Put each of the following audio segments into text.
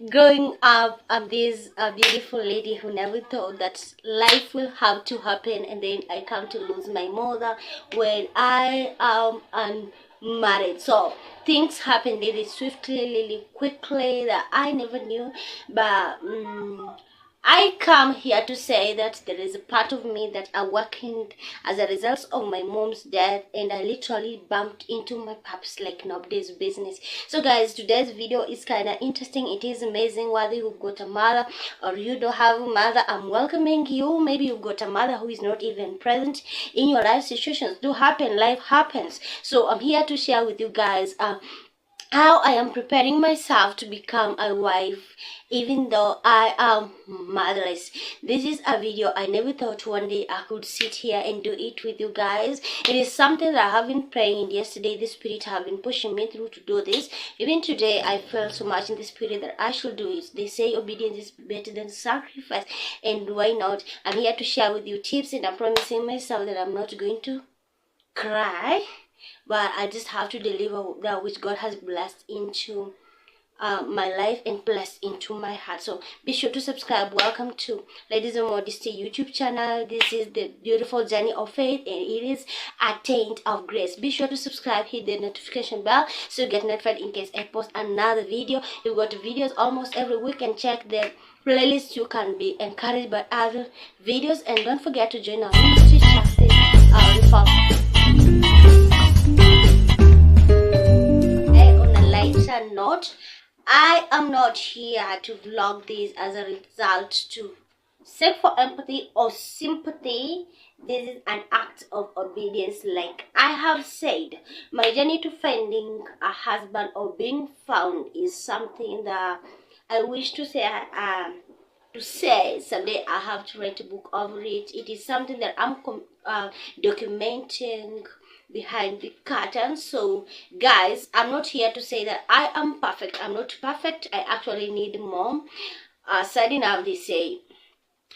Growing up, I'm this beautiful lady who never thought that life will have to happen, and then I come to lose my mother when I am unmarried. So things happen really swiftly, really quickly that I never knew. But I come here to say that there is a part of me that awakened as a result of my mom's death, and I literally bumped into my paps like nobody's business. So guys, today's video is kind of interesting. It is amazing. Whether you've got a mother or you don't have a mother, I'm welcoming you. Maybe you've got a mother who is not even present in your life. Situations do happen, life happens. So I'm here to share with you guys how I am preparing myself to become a wife even though I am motherless. This is a video I never thought one day I could sit here and do it with you guys. It is something that I have been praying, and yesterday the spirit have been pushing me through to do this. Even today I felt so much in the spirit that I should do it. They say obedience is better than sacrifice, and why not? I'm here to share with you tips, and I'm promising myself that I'm not going to cry, but I just have to deliver that which God has blessed into my life and blessed into my heart. So be sure to subscribe. Welcome to Ladies of Modesty YouTube channel. This is the beautiful journey of faith, and it is a taint of grace. Be sure to subscribe, hit the notification bell so you get notified in case I post another video. We've got videos almost every week, and check the playlist. You can be encouraged by other videos, and don't forget to join our ministry classes. On a lighter note, I am not here to vlog this as a result to seek for empathy or sympathy. This is an act of obedience. Like I have said, my journey to finding a husband or being found is something that I wish to say someday I have to write a book over it. It is something that I'm documenting behind the curtain. So guys, I'm not here to say that I am perfect. I'm not perfect. I actually need mom. Sadly enough, they say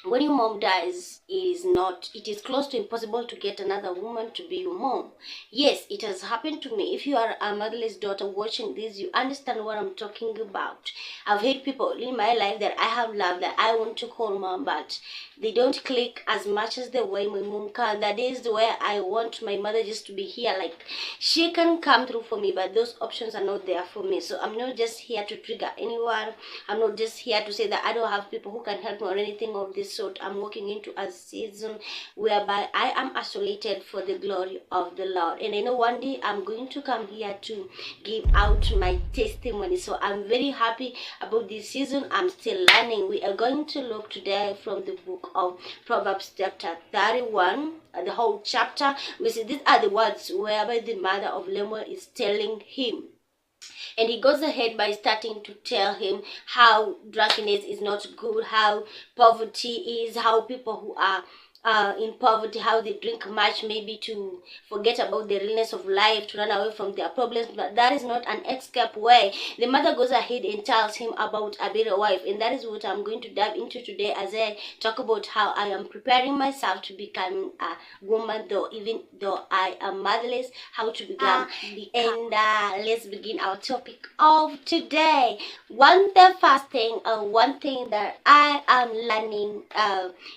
when your mom dies, it is close to impossible to get another woman to be your mom. Yes, it has happened to me. If you are a motherless daughter watching this, you understand what I'm talking about. I've had people in my life that I have loved, that I want to call mom, but they don't click as much as the way my mom can. That is where I want my mother just to be here, like she can come through for me, but those options are not there for me. So I'm not just here to trigger anyone. I'm not just here to say that I don't have people who can help me or anything of this sort. I'm walking into a season whereby I am isolated for the glory of the Lord, and I know one day I'm going to come here to give out my testimony. So I'm very happy about this season. I'm still learning. We are going to look today from the book of Proverbs chapter 31, the whole chapter. We see these are the words whereby the mother of Lemuel is telling him. And he goes ahead by starting to tell him how drunkenness is not good, how poverty is, how people who are in poverty, how they drink much, maybe to forget about the realness of life, to run away from their problems. But that is not an escape way. The mother goes ahead and tells him about a better wife, and that is what I'm going to dive into today as I talk about how I am preparing myself to become a woman, even though I am motherless, how to become. And let's begin our topic of today. The first thing, one thing that I am learning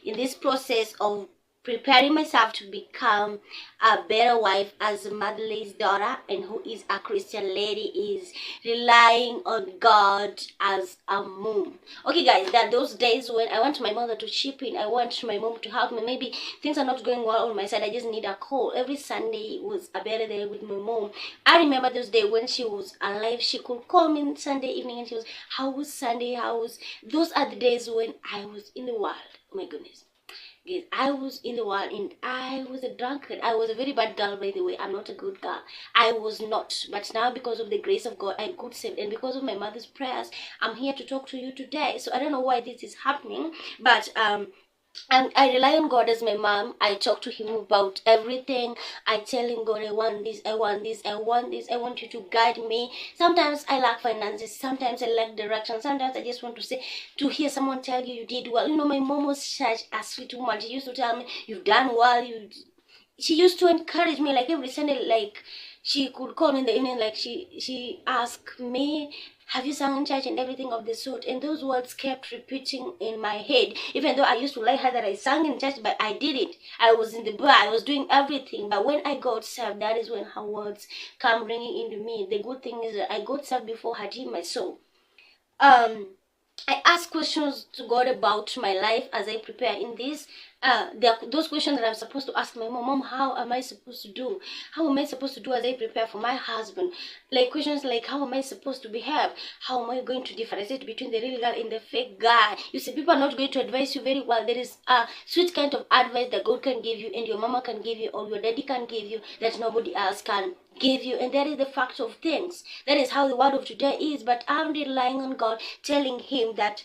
in this process of preparing myself to become a better wife as a motherless daughter and who is a Christian lady is relying on God as a mom. Okay guys, there are those days when I want my mother to chip in. I want my mom to help me. Maybe things are not going well on my side. I just need a call. Every Sunday was a better day with my mom. I remember those days when she was alive. She could call me Sunday evening and she was, how was Sunday? Those are the days when I was in the world. Oh my goodness. Yes, I was in the world and I was a drunkard. I was a very bad girl, by the way. I'm not a good girl. I was not. But now, because of the grace of God, I got saved. And because of my mother's prayers, I'm here to talk to you today. So I don't know why this is happening, but and I rely on God as my mom. I talk to him about everything. I tell him, God, I want this, I want this, I want this. I want you to guide me. Sometimes I lack finances. Sometimes I lack direction. Sometimes I just want to hear someone tell you did well. You know, my mom was such a sweet woman. She used to tell me, you've done well. She used to encourage me, like every Sunday, like she could call me in the evening, like she asked me Have you sung in church and everything of the sort? And those words kept repeating in my head, even though I used to lie her that I sang in church, but I did it. I was in the bar, I was doing everything. But when I got saved, that is when her words come ringing into me. The good thing is that I got saved before her in my soul. I ask questions to God about my life as I prepare in this. There are those questions that I'm supposed to ask my mom. Mom, how am I supposed to do? How am I supposed to do as I prepare for my husband? Like questions like, how am I supposed to behave? How am I going to differentiate between the real girl and the fake guy? You see, people are not going to advise you very well. There is a sweet kind of advice that God can give you, and your mama can give you, or your daddy can give you, that nobody else can give you. And that is the fact of things. That is how the world of today is. But I'm relying on God, telling him that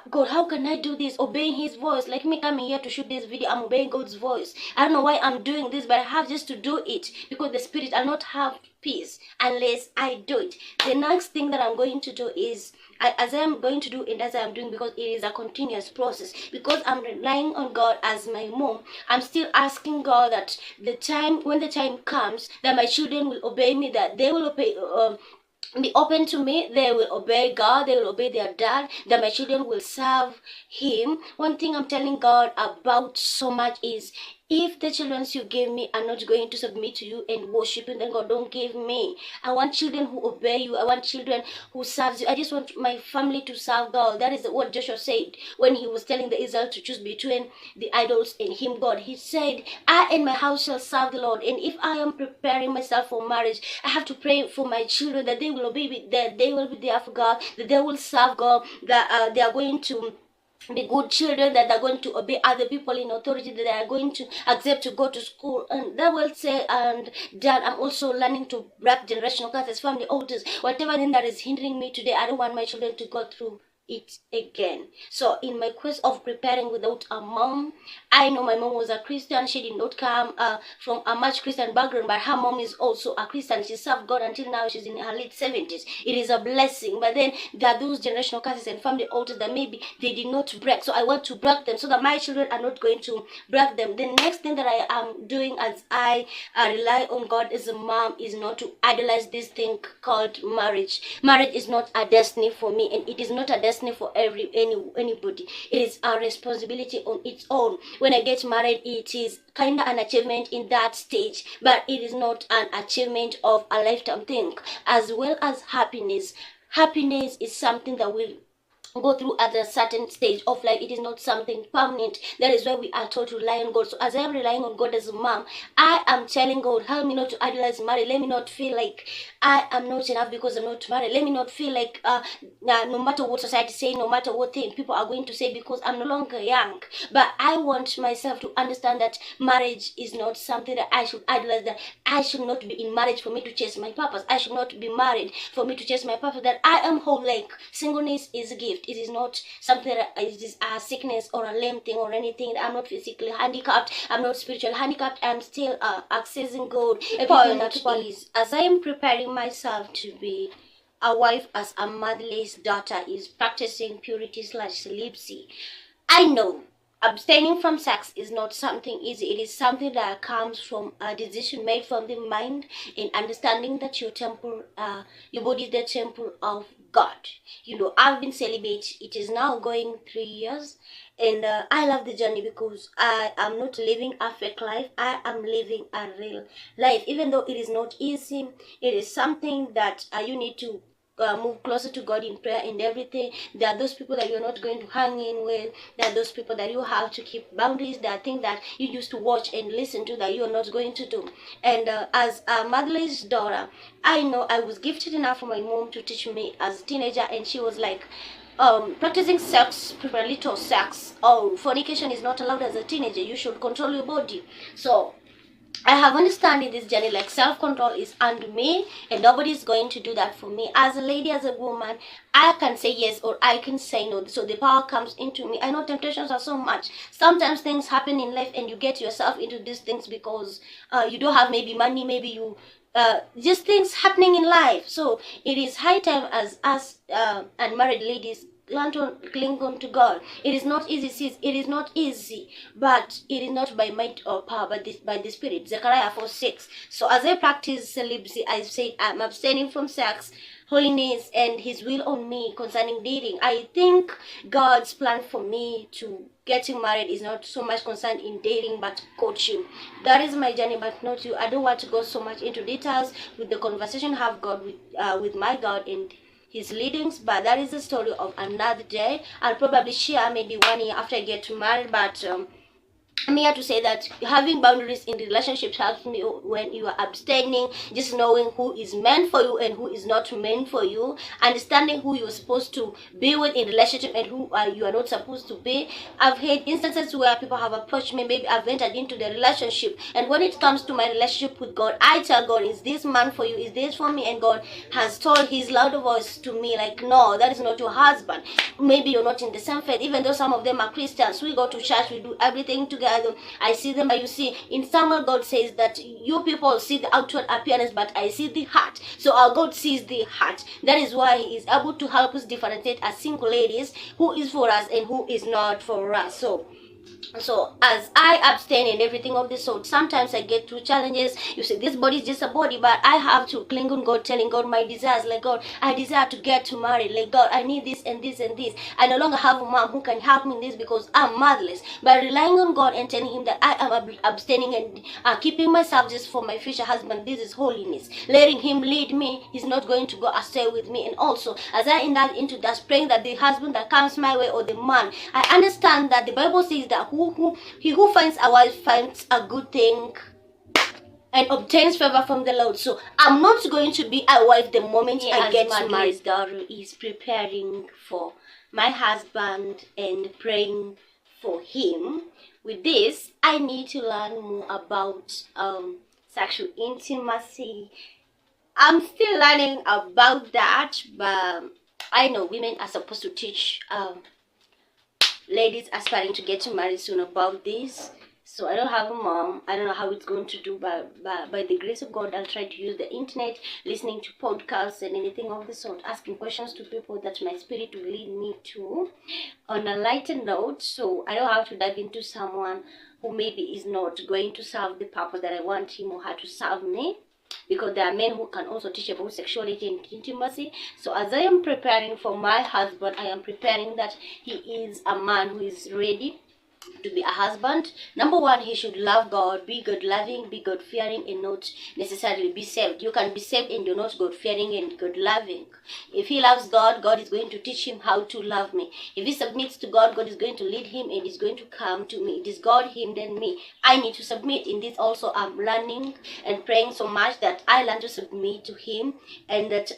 God, how can I do this? Obeying his voice. Like me coming here to shoot this video, I'm obeying God's voice. I don't know why I'm doing this, but I have just to do it, because the spirit will not have peace unless I do it. The next thing that I'm going to do is, as I'm going to do and as I'm doing, because it is a continuous process, because I'm relying on God as my mom, I'm still asking God that when the time comes, that my children will obey me, that they will obey, be open to me, they will obey God, they will obey their dad, that my children will serve him. One thing I'm telling God about so much is, if the children you give me are not going to submit to you and worship you, then God, don't give me. I want children who obey you. I want children who serve you. I just want my family to serve God. That is what Joshua said when he was telling the Israel to choose between the idols and him, God. He said, I and my house shall serve the Lord. And if I am preparing myself for marriage, I have to pray for my children, that they will obey me, that they will be there for God, that they will serve God, that they are going to be good children, that are going to obey other people in authority, that they are going to accept to go to school. And that will say, and Dad, I'm also learning to break generational curses, family altars, whatever thing that is hindering me today. I don't want my children to go through it again. So in my quest of preparing without a mom, I know my mom was a Christian. She did not come from a much Christian background, but her mom is also a Christian. She served God until now. She's in her late 70s. It is a blessing. But then there are those generational curses and family altars that maybe they did not break. So I want to break them so that my children are not going to break them. The next thing that I am doing as I rely on God as a mom is not to idolize this thing called marriage. Marriage is not a destiny for me, and it is not a destiny for anybody. It is a responsibility on its own. When I get married, it is kind of an achievement in that stage, but it is not an achievement of a lifetime thing. As well as happiness is something that will go through at a certain stage of life. It is not something permanent. That is why we are told to rely on God. So as I am relying on God as a mom, I am telling God, help me not to idolize marriage. Let me not feel like I am not enough because I'm not married. Let me not feel like no matter what society say, no matter what thing people are going to say, because I'm no longer young. But I want myself to understand that marriage is not something that I should idolize, that I should not be in marriage for me to chase my purpose. I should not be married for me to chase my purpose. That I am whole. Like singleness is a gift. It is not something that is a sickness or a lame thing or anything. I'm not physically handicapped. I'm not spiritually handicapped. I'm still accessing God. Everything that is, as I am preparing myself to be a wife, as a motherless daughter is practicing purity / celibacy, I know abstaining from sex is not something easy. It is something that comes from a decision made from the mind, in understanding that your temple, your body is the temple of God. You know, I've been celibate. It is now going 3 years, and I love the journey because I am not living a fake life. I am living a real life. Even though it is not easy, it is something that you need to move closer to God in prayer and everything. There are those people that you're not going to hang in with. There are those people that you have to keep boundaries. There are things that you used to watch and listen to that you're not going to do. And as a motherless daughter, I know I was gifted enough for my mom to teach me as a teenager, and she was like, practicing sex, premarital sex, or fornication is not allowed as a teenager. You should control your body. So I have understood in this journey, like self-control is under me, and nobody is going to do that for me. As a lady, as a woman, I can say yes or I can say no. So the power comes into me. I know temptations are so much. Sometimes things happen in life and you get yourself into these things because you don't have maybe money, maybe you just things happening in life. So it is high time as us unmarried ladies cling on to God. It is not easy, sis. It is not easy, but it is not by might or power, but by the Spirit. Zechariah 4:6. So as I practice celibacy, I say I'm abstaining from sex. holiness and his will on me concerning dating. I think God's plan for me to getting married is not so much concerned in dating but coaching. That is my journey, but not you. I don't want to go so much into details with the conversation I have God with my God and his leadings, but that is the story of another day. I'll probably share maybe 1 year after I get married, but I'm here to say that having boundaries in relationships helps me when you are abstaining, just knowing who is meant for you and who is not meant for you, understanding who you're supposed to be with in relationship and who you are not supposed to be. I've had instances where people have approached me, maybe I've entered into the relationship, and when it comes to my relationship with God, I tell God, is this man for you? Is this for me? And God has told his loud voice to me like, no, that is not your husband. Maybe you're not in the same faith, even though some of them are Christians. We go to church, we do everything together. I see them, but you see, in Samuel, God says that you people see the outward appearance, but I see the heart. So our God sees the heart. That is why he is able to help us differentiate as single ladies who is for us and who is not for us. So as I abstain and everything of this sort, sometimes I get through challenges. You see, this body is just a body, but I have to cling on God, telling God my desires. Like, God, I desire to get to marry. Like, God, I need this and this and this. I no longer have a mom who can help me in this because I'm motherless. By relying on God and telling him that I am abstaining and keeping myself just for my future husband, this is holiness. Letting him lead me, he's not going to go astray with me. And also, as I indulge into that, praying that the husband that comes my way or the man, I understand that the Bible says that he who finds a wife finds a good thing and obtains favor from the Lord. So I'm not going to be a wife the moment I get married. His daughter is preparing for my husband and praying for him. With this, I need to learn more about sexual intimacy. I'm still learning about that, but I know women are supposed to teach ladies aspiring to get married soon about this. So I don't have a mom. I don't know how it's going to do, but by the grace of God, I'll try to use the internet, listening to podcasts and anything of the sort, asking questions to people that my spirit will lead me to on a lighter note. So I don't have to dive into someone who maybe is not going to serve the purpose that I want him or her to serve me, because there are men who can also teach about sexuality and intimacy. So as I am preparing for my husband, I am preparing that he is a man who is ready to be a husband. Number one, he should love God, be God loving, be God fearing, and not necessarily be saved. You can be saved and you're not God fearing and God loving. If he loves God, God is going to teach him how to love me. If he submits to God, God is going to lead him and is going to come to me. It is God, him, then me. I need to submit. In this also, I'm learning and praying so much that I learn to submit to him, and that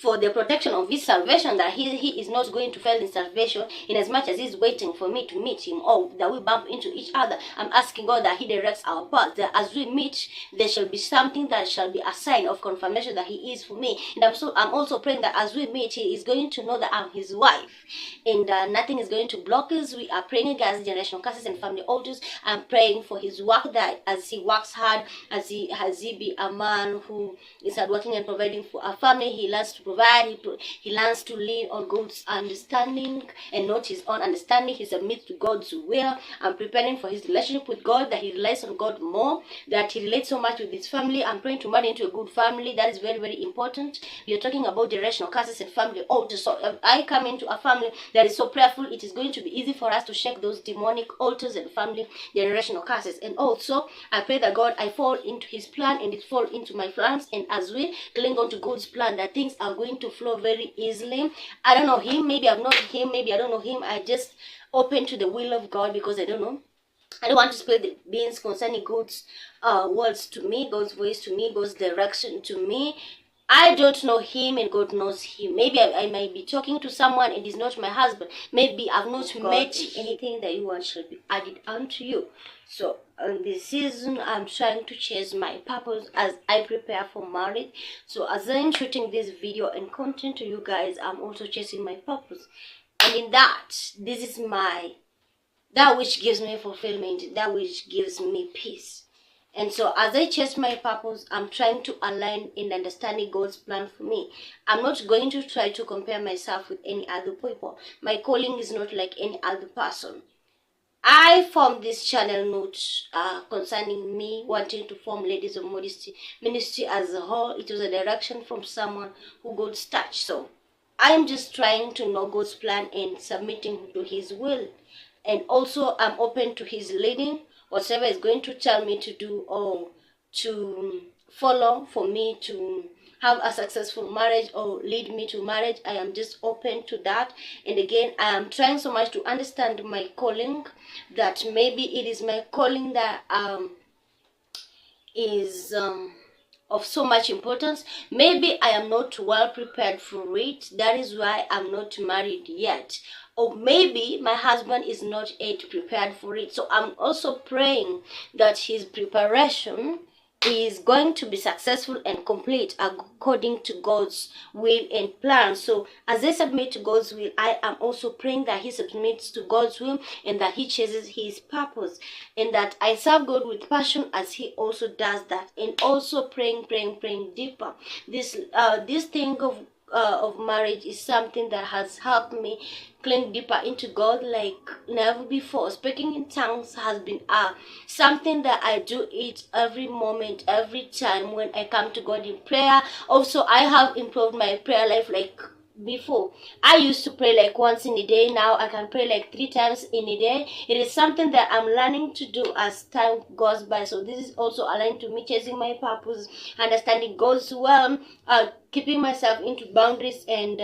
for the protection of his salvation, that he is not going to fail in salvation, in as much as he's waiting for me to meet him, or that we bump into each other. I'm asking God that he directs our path, that as we meet, there shall be something that shall be a sign of confirmation that he is for me. And I'm also praying that as we meet, he is going to know that I'm his wife, and nothing is going to block us. We are praying against generational curses and family altars. I'm praying for his work, that as he works hard, as he be a man who is hardworking and providing for a family, he learns to provide. He learns to lean on God's understanding and not his own understanding. He submits to God's will. I'm preparing for his relationship with God, that he relies on God more, that he relates so much with his family. I'm praying to marry into a good family. That is very, very important. We are talking about generational curses and family altars. So if I come into a family that is so prayerful, it is going to be easy for us to shake those demonic altars and family generational curses. And also, I pray that God, I fall into his plan and it fall into my plans. And as we cling on to God's plan, that things are going to flow very easily. I don't know him, maybe I'm not him, maybe I don't know him. I just open to the will of God, because I don't know. I don't want to spill the beans concerning God's words to me, God's voice to me, God's direction to me. I don't know him and God knows him. Maybe I might be talking to someone and he's not my husband. Maybe I've not met anything that you want shall be added unto you. So in this season, I'm trying to chase my purpose as I prepare for marriage. So as I'm shooting this video and content to you guys, I'm also chasing my purpose. And in that, this is that which gives me fulfillment, that which gives me peace. And so as I chase my purpose, I'm trying to align in understanding God's plan for me. I'm not going to try to compare myself with any other people. My calling is not like any other person. I formed this channel not concerning me wanting to form Ladies of Modesty ministry as a whole. It was a direction from someone who God's touch. So I'm just trying to know God's plan and submitting to His will. And also I'm open to His leading, whatever is going to tell me to do or to follow for me to have a successful marriage or lead me to marriage. I am just open to that. And again, I am trying so much to understand my calling, that maybe it is my calling that is of so much importance. Maybe I am not well prepared for it. That is why I'm not married yet. Or maybe my husband is not yet prepared for it. So I'm also praying that his preparation is going to be successful and complete according to God's will and plan. So as I submit to God's will, I am also praying that he submits to God's will and that he chases his purpose, and that I serve God with passion as he also does that. And also praying deeper. This thing of marriage is something that has helped me cling deeper into God like never before. Speaking in tongues has been something that I do it every moment, every time when I come to God in prayer. Also, I have improved my prayer life. Like before, I used to pray like once in a day. Now I can pray like 3 times in a day. It is something that I'm learning to do as time goes by. So this is also aligned to me chasing my purpose, understanding God's will, keeping myself into boundaries, and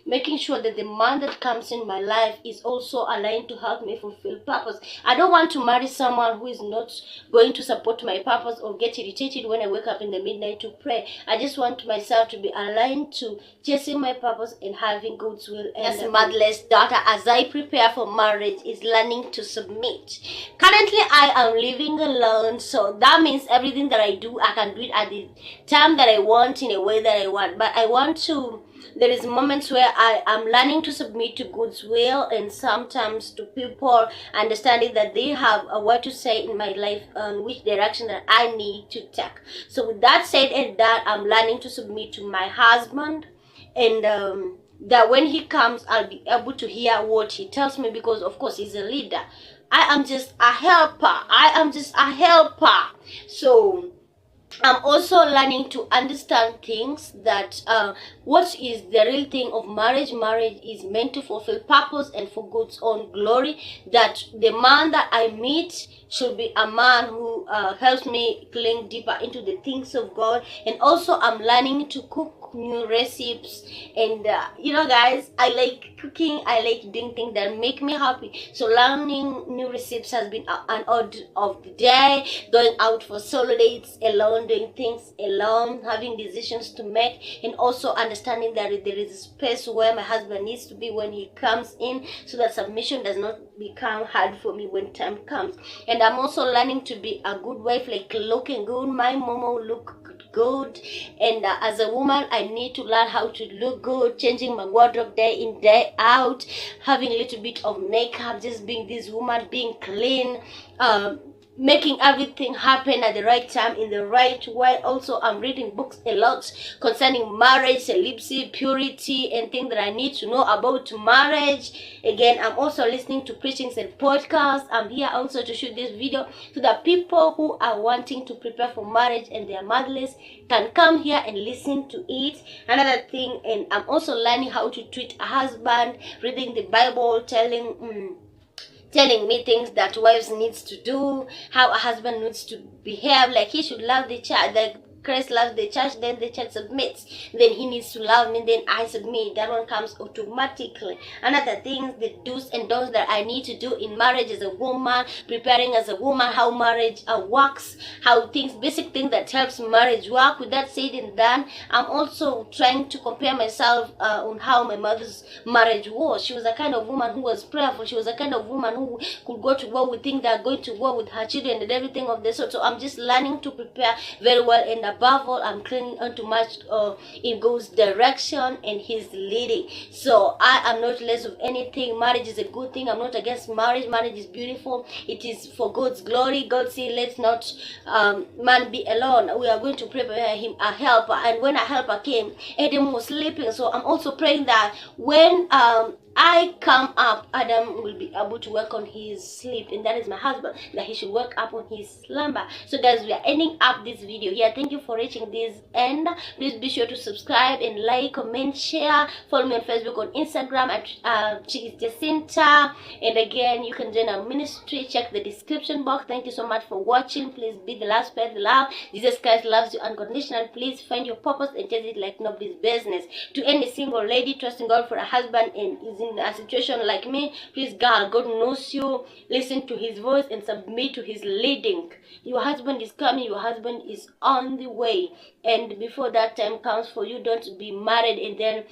making sure that the man that comes in my life is also aligned to help me fulfill purpose. I don't want to marry someone who is not going to support my purpose or get irritated when I wake up in the midnight to pray. I just want myself to be aligned to chasing my purpose and having God's will. And as a motherless daughter, as I prepare for marriage, is learning to submit. Currently, I am living alone, so that means everything that I do, I can do it at the time that I want, in a way that I want. But I want to, there is moments where I am learning to submit to God's will, and sometimes to people, understanding that they have a word to say in my life on which direction that I need to take. So with that said and that, I'm learning to submit to my husband, and that when he comes, I'll be able to hear what he tells me, because of course he's a leader. I am just a helper. So I'm also learning to understand things that what is the real thing of marriage. Marriage is meant to fulfill purpose and for God's own glory. That the man that I meet should be a man who helps me cling deeper into the things of God. And also I'm learning to cook new recipes, and you know guys, I like cooking. I like doing things that make me happy. So learning new recipes has been an order of the day. Going out for solo dates alone, doing things alone, having decisions to make, and also understanding that there is a space where my husband needs to be when he comes in, so that submission does not become hard for me when time comes. And I'm also learning to be a good wife, like looking good. My mama will look good, and as a woman I need to learn how to look good, changing my wardrobe day in day out, having a little bit of makeup, just being this woman, being clean, making everything happen at the right time, in the right way. Also, I'm reading books a lot concerning marriage, celibacy, purity, and things that I need to know about marriage. Again, I'm also listening to preachings and podcasts. I'm here also to shoot this video so that people who are wanting to prepare for marriage and they are motherless can come here and listen to it. Another thing, and I'm also learning how to treat a husband, reading the Bible, telling me things that wives needs to do, how a husband needs to behave, like he should love the child, like Christ loves the church, then the church submits. Then he needs to love me, then I submit. That one comes automatically. Another thing, the do's and don'ts that I need to do in marriage as a woman, preparing as a woman, how marriage works, how things, basic things that helps marriage work. With that said and done, I'm also trying to compare myself on how my mother's marriage was. She was a kind of woman who was prayerful. She was a kind of woman who could go to war with things that are going to war with her children and everything of the sort. So I'm just learning to prepare very well, and above all, I'm clinging on to much in God's direction and his leading. So I am not less of anything. Marriage is a good thing. I'm not against marriage. Marriage is beautiful. It is for God's glory. God said, let's not man be alone. We are going to prepare him a helper. And when a helper came, Adam was sleeping. So I'm also praying that when I come up, Adam will be able to work on his sleep, and that is my husband, that he should work up on his slumber. So guys, we are ending up this video here. Thank you for reaching this end. Please be sure to subscribe and like, comment, share. Follow me on Facebook, on Instagram at Jacinta. And again, you can join our ministry. Check the description box. Thank you so much for watching. Please be the love, spread the love. Jesus Christ loves you unconditionally. Please find your purpose and chase it like nobody's business. To any single lady trusting God for a husband and is in a situation like me, please, God knows you. Listen to his voice and submit to his leading. Your husband is coming. Your husband is on the way. And before that time comes for you, don't be married and then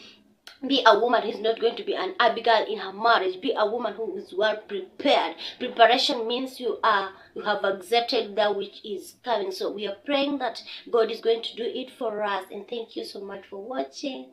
be a woman who is not going to be an Abigail in her marriage. Be a woman who is well prepared. Preparation means you have accepted that which is coming. So we are praying that God is going to do it for us. And thank you so much for watching.